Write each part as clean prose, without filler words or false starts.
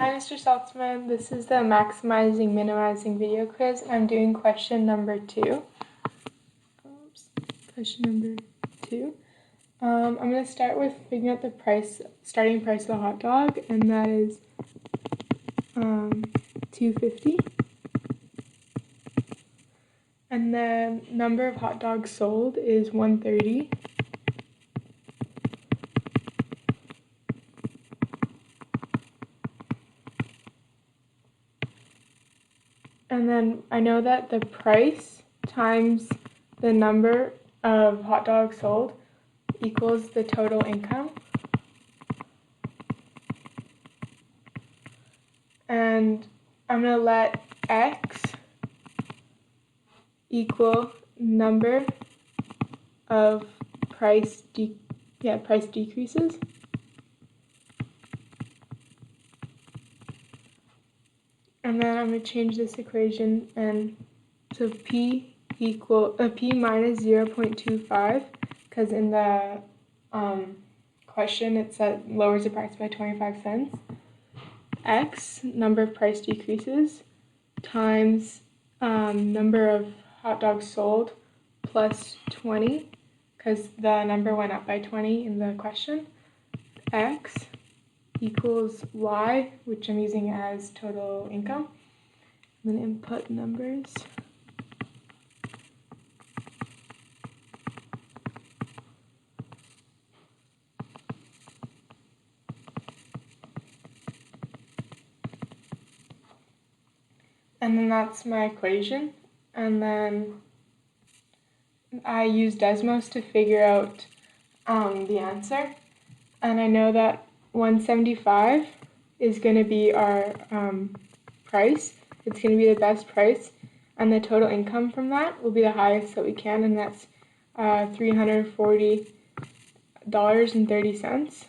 Hi, Mr. Saltzman. This is the maximizing, minimizing video quiz. I'm doing question number 2. Question number 2. I'm going to start with figuring out the starting price of a hot dog, and that is $2.50. And the number of hot dogs sold is 130. And then I know that the price times the number of hot dogs sold equals the total income. And I'm going to let X equal number of price decreases. And then I'm going to change this equation and to P minus 0.25, because in the question it said lowers the price by 25 cents. X, number of price decreases, times number of hot dogs sold plus 20, because the number went up by 20 in the question. X equals Y, which I'm using as total income. I'm going to input numbers. And then that's my equation. And then I use Desmos to figure out the answer. And I know that 175 is going to be our price. It's going to be the best price. And the total income from that will be the highest that we can, and that's $340.30.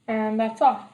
And that's all.